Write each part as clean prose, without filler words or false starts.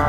So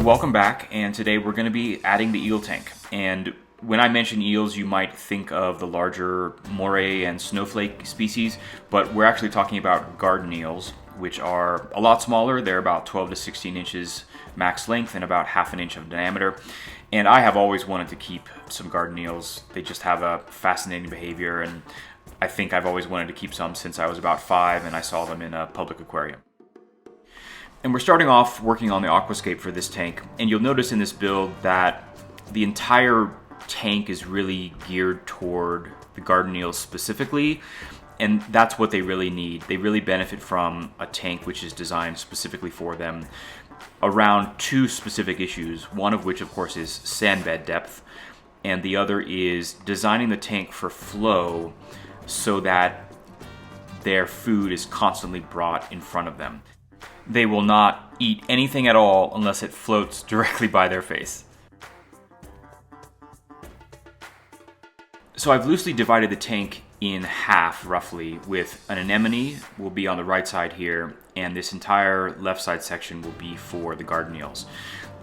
welcome back, and today we're going to be adding the eel tank. And when I mention eels, you might think of the larger moray and snowflake species, but we're actually talking about garden eels, which are a lot smaller. They're about 12 to 16 inches max length and about half an inch of diameter. And I have always wanted to keep some garden eels. They just have a fascinating behavior, and I think I've always wanted to keep some since I was about 5 and I saw them in a public aquarium. And we're starting off working on the aquascape for this tank, and you'll notice in this build that the entire tank is really geared toward the garden eels specifically, and that's what they really need. They really benefit from a tank which is designed specifically for them around 2 specific issues, one of which of course is sand bed depth, and the other is designing the tank for flow so that their food is constantly brought in front of them. They will not eat anything at all unless it floats directly by their face. So I've loosely divided the tank in half roughly, with an anemone will be on the right side here, and this entire left side section will be for the garden eels,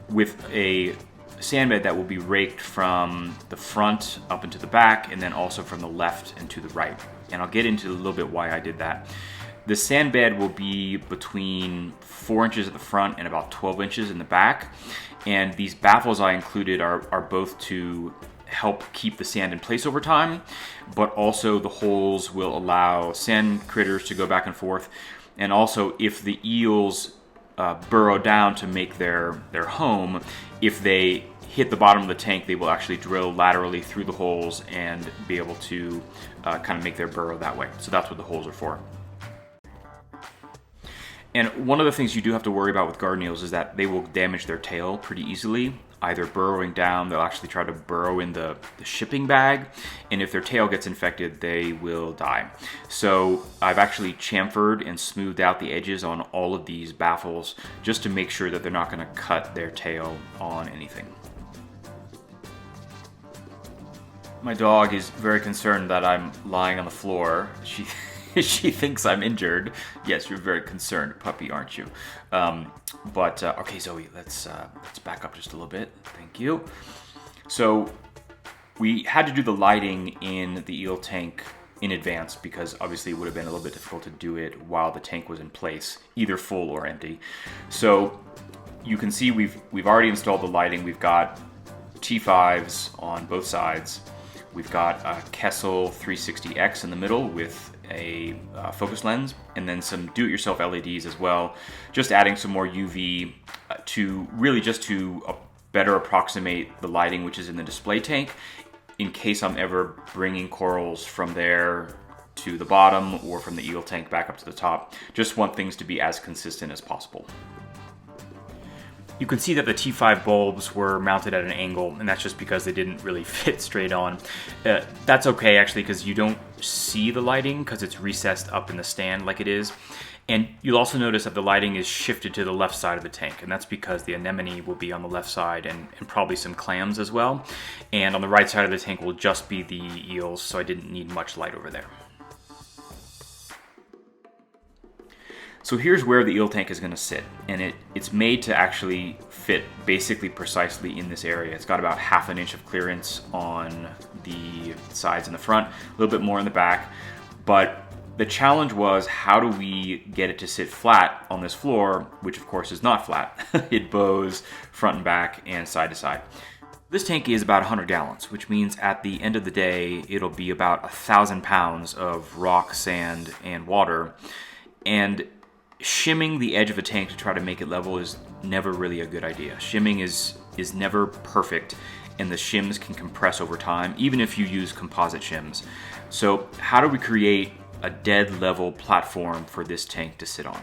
with a sand bed that will be raked from the front up into the back, and then also from the left and to the right. And I'll get into a little bit why I did that. The sand bed will be between 4 inches at the front and about 12 inches in the back. And these baffles I included are both to help keep the sand in place over time, but also the holes will allow sand critters to go back and forth. And also, if the eels burrow down to make their home, if they hit the bottom of the tank, they will actually drill laterally through the holes and be able to kind of make their burrow that way. So that's what the holes are for. And one of the things you do have to worry about with garden eels is that they will damage their tail pretty easily, either burrowing down. They'll actually try to burrow in the shipping bag, and if their tail gets infected, they will die. So I've actually chamfered and smoothed out the edges on all of these baffles just to make sure that they're not going to cut their tail on anything. My dog is very concerned that I'm lying on the floor. She thinks I'm injured. Yes, you're a very concerned puppy, aren't you? Okay, Zoe, let's back up just a little bit. Thank you. So we had to do the lighting in the eel tank in advance because obviously it would have been a little bit difficult to do it while the tank was in place, either full or empty. So you can see we've already installed the lighting. We've got T5s on both sides. We've got a Kessel 360X in the middle with a focus lens, and then some do-it-yourself LEDs as well, just adding some more UV to better approximate the lighting which is in the display tank in case I'm ever bringing corals from there to the bottom or from the eel tank back up to the top. Just want things to be as consistent as possible. You can see that the T5 bulbs were mounted at an angle, and that's just because they didn't really fit straight on. That's okay actually, because you don't see the lighting because it's recessed up in the stand like it is. And you'll also notice that the lighting is shifted to the left side of the tank, and that's because the anemone will be on the left side and probably some clams as well. And on the right side of the tank will just be the eels, so I didn't need much light over there. So here's where the eel tank is going to sit, and it's made to actually fit basically precisely in this area. It's got about half an inch of clearance on the sides and the front, a little bit more in the back, but the challenge was how do we get it to sit flat on this floor, which of course is not flat. It bows front and back and side to side. This tank is about 100 gallons, which means at the end of the day, it'll be about 1,000 pounds of rock, sand, and water. And shimming the edge of a tank to try to make it level is never really a good idea. Shimming is never perfect, and the shims can compress over time, even if you use composite shims. So how do we create a dead level platform for this tank to sit on?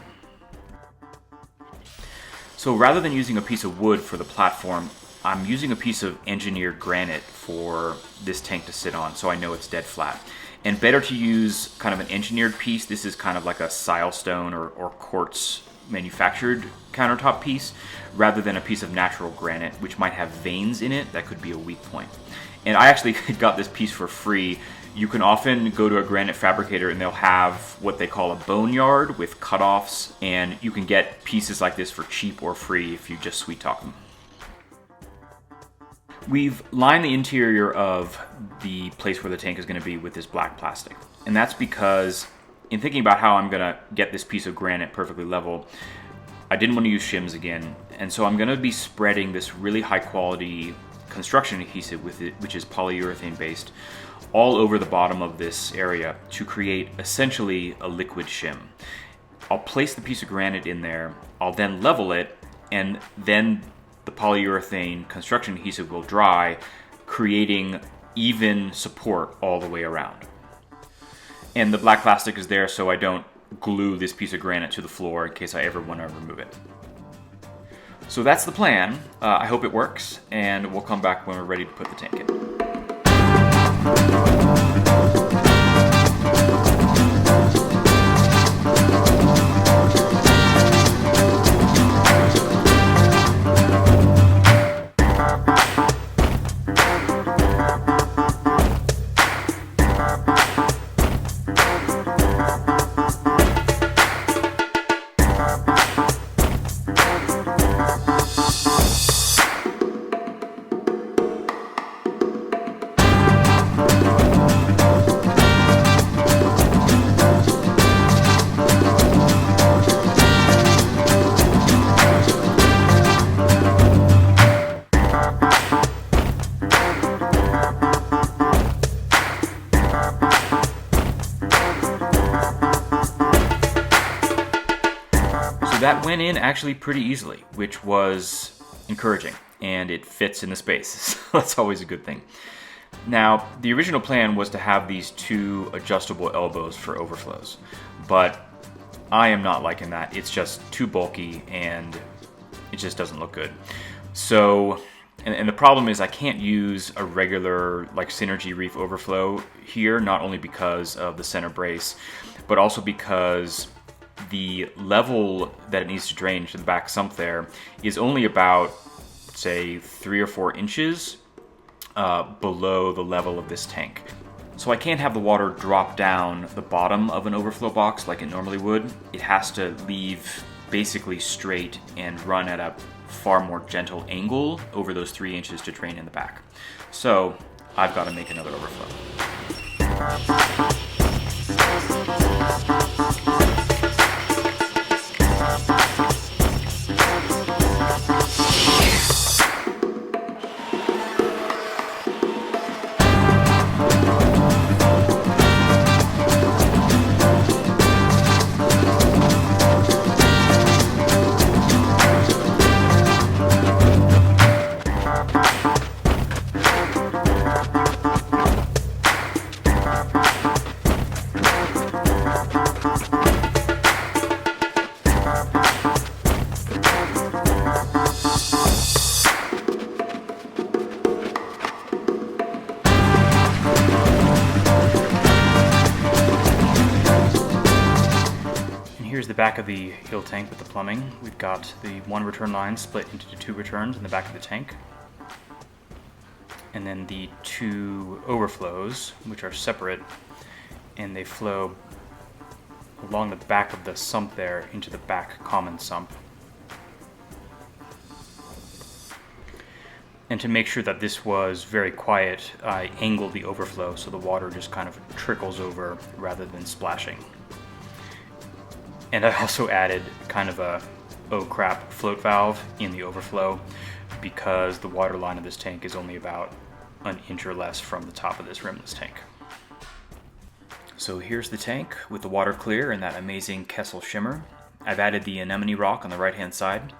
So rather than using a piece of wood for the platform, I'm using a piece of engineered granite for this tank to sit on, so I know it's dead flat. And better to use kind of an engineered piece. This is kind of like a silestone or quartz manufactured countertop piece, rather than a piece of natural granite, which might have veins in it that could be a weak point. And I actually got this piece for free. You can often go to a granite fabricator and they'll have what they call a boneyard with cutoffs, and you can get pieces like this for cheap or free if you just sweet talk them. We've lined the interior of the place where the tank is going to be with this black plastic. And that's because in thinking about how I'm going to get this piece of granite perfectly level, I didn't want to use shims again. And so I'm going to be spreading this really high quality construction adhesive with it, which is polyurethane based, all over the bottom of this area to create essentially a liquid shim. I'll place the piece of granite in there, I'll then level it, and then the polyurethane construction adhesive will dry, creating even support all the way around. And the black plastic is there so I don't glue this piece of granite to the floor in case I ever want to remove it. So that's the plan. I hope it works, and we'll come back when we're ready to put the tank in. That went in actually pretty easily, which was encouraging, and it fits in the space. So that's always a good thing. Now, the original plan was to have these two adjustable elbows for overflows, but I am not liking that. It's just too bulky and it just doesn't look good. So, and the problem is I can't use a regular like Synergy Reef overflow here, not only because of the center brace, but also because the level that it needs to drain to the back sump there is only about, say, 3 or 4 inches below the level of this tank. So I can't have the water drop down the bottom of an overflow box like it normally would. It has to leave basically straight and run at a far more gentle angle over those 3 inches to drain in the back. So I've got to make another overflow. Here's the back of the eel tank with the plumbing. We've got the one return line split into 2 returns in the back of the tank. And then the 2 overflows, which are separate, and they flow along the back of the sump there into the back common sump. And to make sure that this was very quiet, I angled the overflow so the water just kind of trickles over rather than splashing. And I also added kind of a oh crap float valve in the overflow because the water line of this tank is only about an inch or less from the top of this rimless tank. So here's the tank with the water clear and that amazing Kessel shimmer. I've added the anemone rock on the right hand side.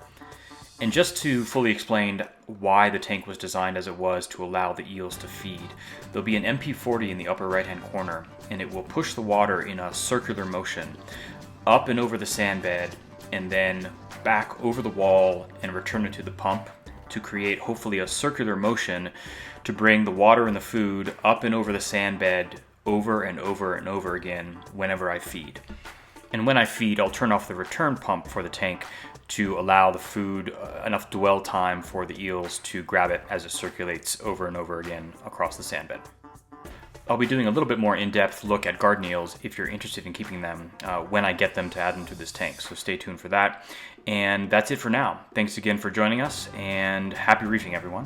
And just to fully explain why the tank was designed as it was to allow the eels to feed, there'll be an MP40 in the upper right hand corner, and it will push the water in a circular motion up and over the sand bed and then back over the wall and return it to the pump to create hopefully a circular motion to bring the water and the food up and over the sand bed over and over and over again whenever I feed. And when I feed, I'll turn off the return pump for the tank to allow the food enough dwell time for the eels to grab it as it circulates over and over again across the sand bed. I'll be doing a little bit more in-depth look at garden eels if you're interested in keeping them when I get them to add them to this tank, so stay tuned for that. And that's it for now. Thanks again for joining us, and happy reefing, everyone.